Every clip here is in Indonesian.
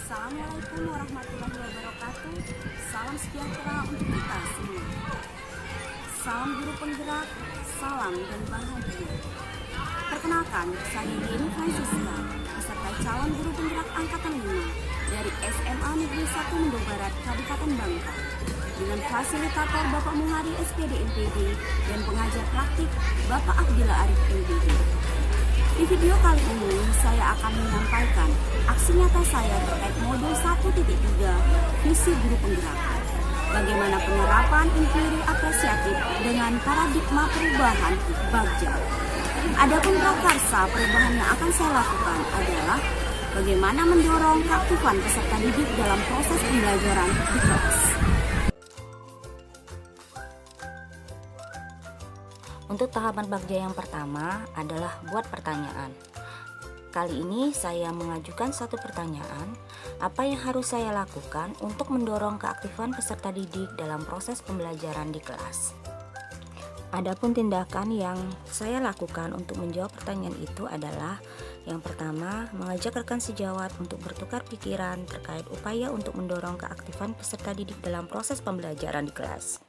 Assalamualaikum warahmatullahi wabarakatuh. Salam sejahtera untuk kita semua. Salam guru penggerak, salam dan bahagia. Perkenalkan, saya Yeni Francisca, peserta calon guru penggerak angkatan 5 dari SMA Negeri 1 Mendo Barat, Kabupaten Bangka. Dengan fasilitator Bapak Muhari SPD MPD dan pengajar praktik Bapak Abdillah Arif MPD. Di video kali ini saya akan menyampaikan aksi nyata saya terkait modul 1.3 visi guru penggerak. Bagaimana penerapan inquiry apresiatif dengan paradigma perubahan Bagja. Adapun prakarsa perubahan yang akan saya lakukan adalah bagaimana mendorong keaktifan peserta didik dalam proses pembelajaran di kelas. Untuk tahapan Bagja yang pertama adalah buat pertanyaan. Kali ini saya mengajukan satu pertanyaan, apa yang harus saya lakukan untuk mendorong keaktifan peserta didik dalam proses pembelajaran di kelas. Adapun tindakan yang saya lakukan untuk menjawab pertanyaan itu adalah yang pertama, mengajak rekan sejawat untuk bertukar pikiran terkait upaya untuk mendorong keaktifan peserta didik dalam proses pembelajaran di kelas.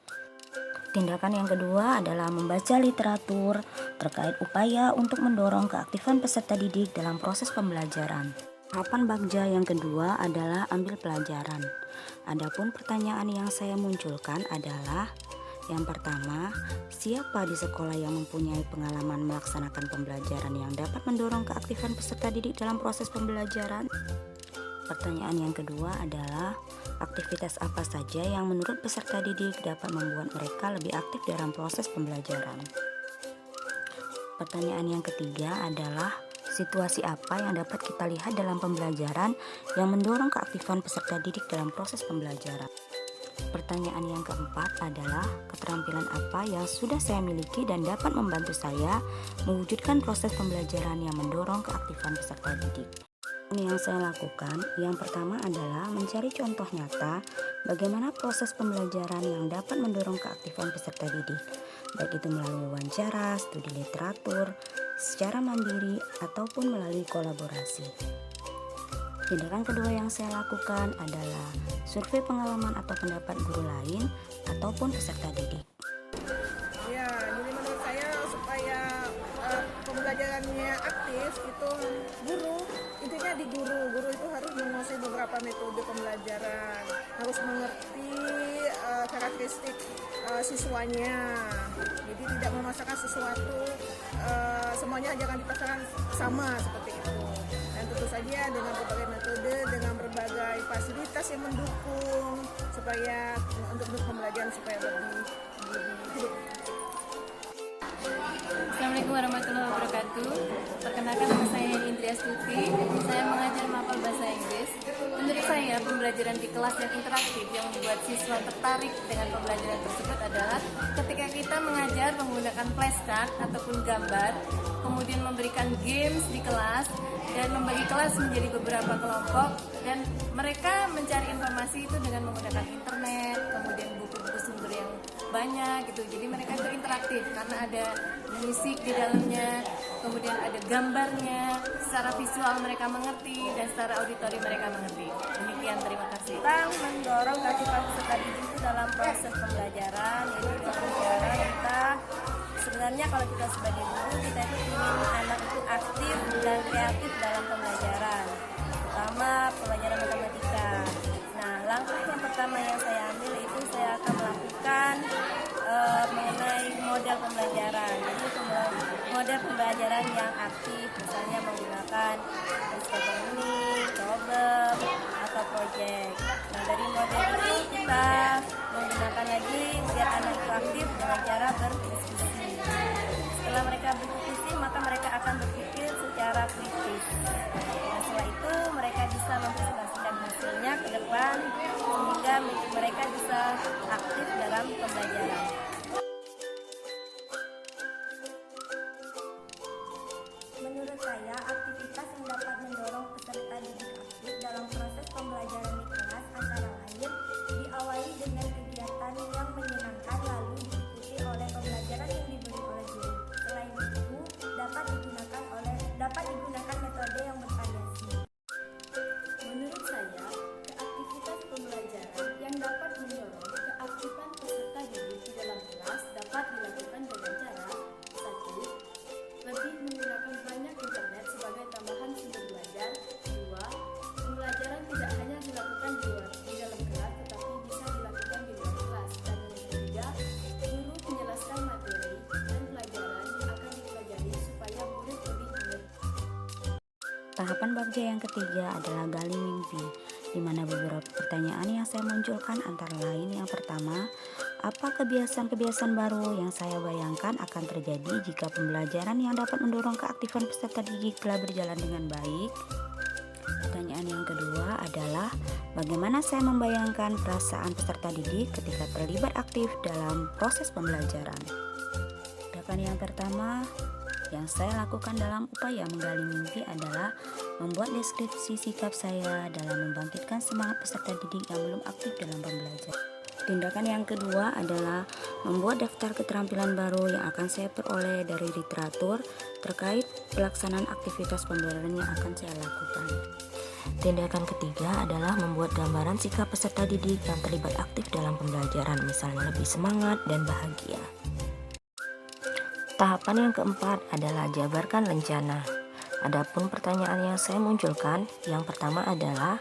Tindakan yang kedua adalah membaca literatur terkait upaya untuk mendorong keaktifan peserta didik dalam proses pembelajaran. Tahapan Bagja yang kedua adalah ambil pelajaran. Adapun pertanyaan yang saya munculkan adalah yang pertama, siapa di sekolah yang mempunyai pengalaman melaksanakan pembelajaran yang dapat mendorong keaktifan peserta didik dalam proses pembelajaran? Pertanyaan yang kedua adalah aktivitas apa saja yang menurut peserta didik dapat membuat mereka lebih aktif dalam proses pembelajaran. Pertanyaan yang ketiga adalah situasi apa yang dapat kita lihat dalam pembelajaran yang mendorong keaktifan peserta didik dalam proses pembelajaran. Pertanyaan yang keempat adalah keterampilan apa yang sudah saya miliki dan dapat membantu saya mewujudkan proses pembelajaran yang mendorong keaktifan peserta didik. Yang saya lakukan, yang pertama adalah mencari contoh nyata bagaimana proses pembelajaran yang dapat mendorong keaktifan peserta didik, baik itu melalui wawancara, studi literatur, secara mandiri, ataupun melalui kolaborasi. Tindakan kedua yang saya lakukan adalah survei pengalaman atau pendapat guru lain ataupun peserta didik. Ya, jadi menurut saya supaya pembelajarannya aktif itu intinya di guru itu harus menguasai beberapa metode pembelajaran, harus mengerti karakteristik siswanya, jadi tidak memaksakan sesuatu semuanya jangan dipaksakan sama seperti itu, dan tentu saja dengan berbagai metode, dengan berbagai fasilitas yang mendukung supaya untuk pembelajaran supaya lebih hidup. Assalamualaikum warahmatullahi wabarakatuh. Perkenalkan, nama saya Indri Astuti. Saya mengajar mapel bahasa Inggris. Menurut saya, pembelajaran di kelas yang interaktif yang membuat siswa tertarik dengan pembelajaran tersebut adalah ketika kita mengajar menggunakan flashcard ataupun gambar, kemudian memberikan games di kelas dan membagi kelas menjadi beberapa kelompok, dan mereka mencari informasi itu dengan menggunakan internet, kemudian buku-buku sumber yang banyak gitu. Jadi mereka itu interaktif karena ada musik di dalamnya, kemudian ada gambarnya, secara visual mereka mengerti dan secara auditori mereka mengerti. Demikian, terima kasih. Tentang mendorong keaktifan peserta didik itu dalam proses pembelajaran, yaitu dengan cara kita sebenarnya kalau kita sebagai guru kita itu ingin anak itu aktif dan kreatif dalam pembelajaran, terutama pembelajaran matematika. Nah, langkah yang pertama yang saya ambil itu saya akan melakukan mengenai model pembelajaran. Jadi model pembelajaran yang aktif, misalnya menggunakan diskusi unik, problem, atau project. Nah, dari model itu kita menggunakan lagi biar anak itu aktif dengan cara berdiskusi. Setelah mereka berdiskusi, maka mereka akan berpikir secara kritis. Nah, setelah itu mereka bisa mempresentasikan hasilnya ke depan sehingga mereka bisa aktif dalam pembelajaran. Tahapan bagja yang ketiga adalah gali mimpi, di mana beberapa pertanyaan yang saya munculkan antara lain yang pertama, apa kebiasaan-kebiasaan baru yang saya bayangkan akan terjadi jika pembelajaran yang dapat mendorong keaktifan peserta didik telah berjalan dengan baik? Pertanyaan yang kedua adalah, bagaimana saya membayangkan perasaan peserta didik ketika terlibat aktif dalam proses pembelajaran? Tindakan yang pertama yang saya lakukan dalam upaya menggali mimpi adalah membuat deskripsi sikap saya dalam membangkitkan semangat peserta didik yang belum aktif dalam pembelajaran. Tindakan yang kedua adalah membuat daftar keterampilan baru yang akan saya peroleh dari literatur terkait pelaksanaan aktivitas pembelajaran yang akan saya lakukan. Tindakan ketiga adalah membuat gambaran sikap peserta didik yang terlibat aktif dalam pembelajaran, misalnya lebih semangat dan bahagia. Tahapan yang keempat adalah jabarkan rencana. Adapun pertanyaan yang saya munculkan, yang pertama adalah,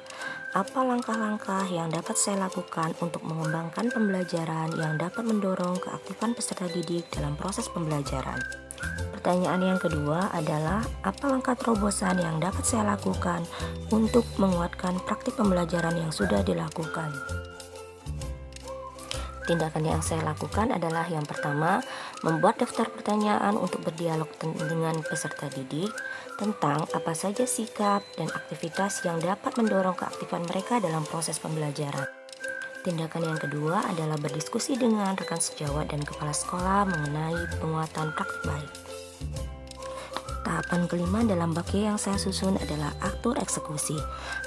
apa langkah-langkah yang dapat saya lakukan untuk mengembangkan pembelajaran yang dapat mendorong keaktifan peserta didik dalam proses pembelajaran? Pertanyaan yang kedua adalah, apa langkah terobosan yang dapat saya lakukan untuk menguatkan praktik pembelajaran yang sudah dilakukan? Tindakan yang saya lakukan adalah yang pertama, membuat daftar pertanyaan untuk berdialog dengan peserta didik tentang apa saja sikap dan aktivitas yang dapat mendorong keaktifan mereka dalam proses pembelajaran. Tindakan yang kedua adalah berdiskusi dengan rekan sejawat dan kepala sekolah mengenai penguatan praktik baik. Tahapan kelima dalam bagja yang saya susun adalah atur eksekusi.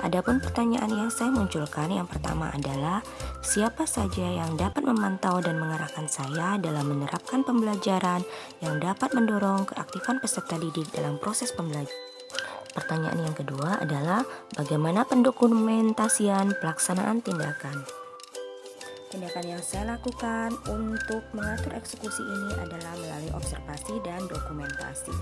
Adapun pertanyaan yang saya munculkan, yang pertama adalah, siapa saja yang dapat memantau dan mengarahkan saya dalam menerapkan pembelajaran yang dapat mendorong keaktifan peserta didik dalam proses pembelajaran? Pertanyaan yang kedua adalah, bagaimana pendokumentasian pelaksanaan tindakan? Tindakan yang saya lakukan untuk mengatur eksekusi ini adalah melalui observasi dan dokumentasi.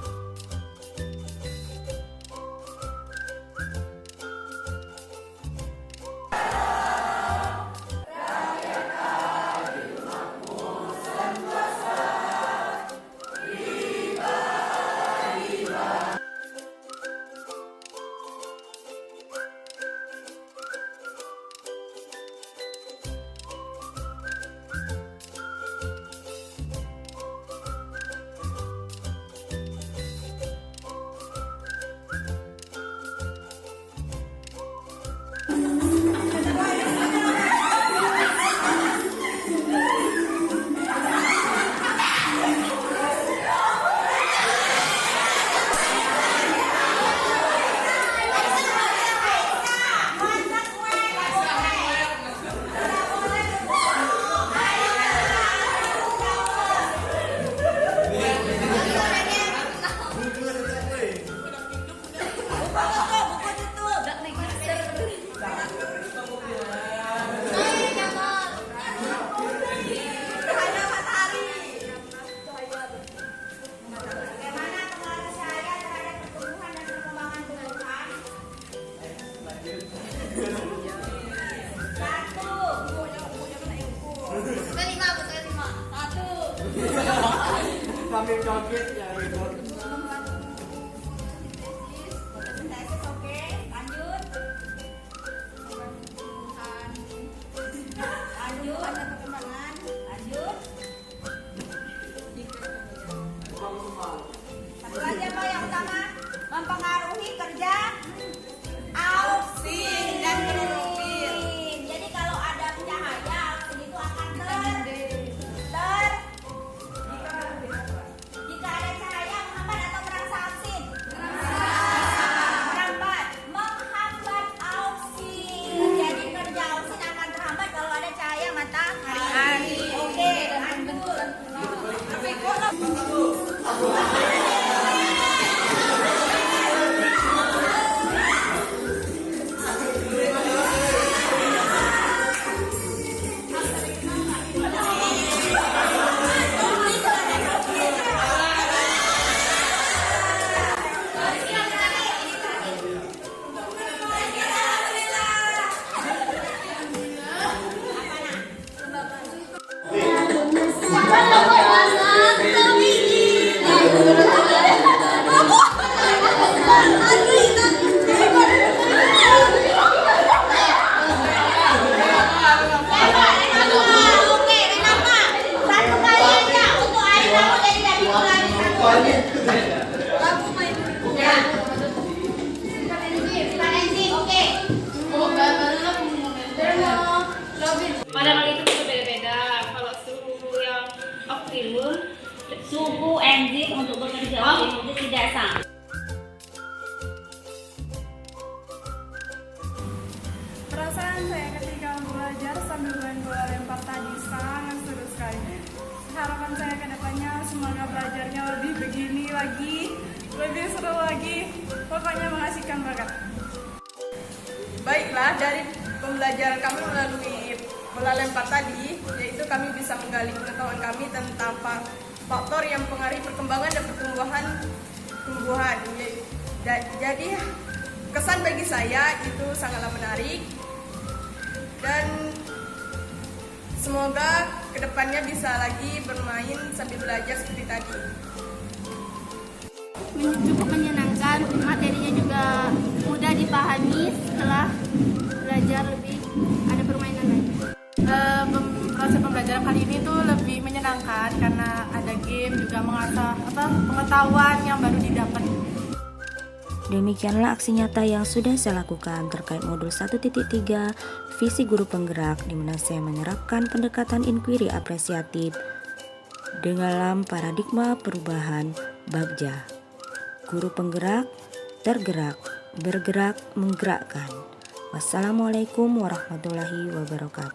Sambil joget ya ribut. Satu lagi apa yang utama? Mempengaruhi kerja ausin dan klorofil. Jadi kalau ada cahaya, ausin itu akan jika ada cahaya firman suhu enzim untuk bekerja optimal tidak sama. Perasaan saya ketika belajar sambil main bola lempar tadi sangat seru sekali. Harapan saya ke depannya semoga belajarnya lebih begini lagi, lebih seru lagi, pokoknya mengasihkan banget. Baiklah, dari pembelajaran kami melalui bola lempar tadi, yaitu kami bisa menggali pengetahuan kami tentang faktor yang mempengaruhi perkembangan dan pertumbuhan tumbuhan. Jadi kesan bagi saya itu sangatlah menarik dan semoga kedepannya bisa lagi bermain sambil belajar seperti tadi. Cukup menyenangkan, materinya juga mudah dipahami setelah belajar lebih ada permainan lagi. Proses pembelajaran kali ini tuh lebih menyenangkan karena ada game, juga mengasah pengetahuan yang baru didapat. Demikianlah aksi nyata yang sudah saya lakukan terkait modul 1.3 visi guru penggerak, di mana saya menerapkan pendekatan inquiry apresiatif dalam paradigma perubahan Bagja. Guru penggerak, tergerak, bergerak, menggerakkan. Wassalamualaikum warahmatullahi wabarakatuh.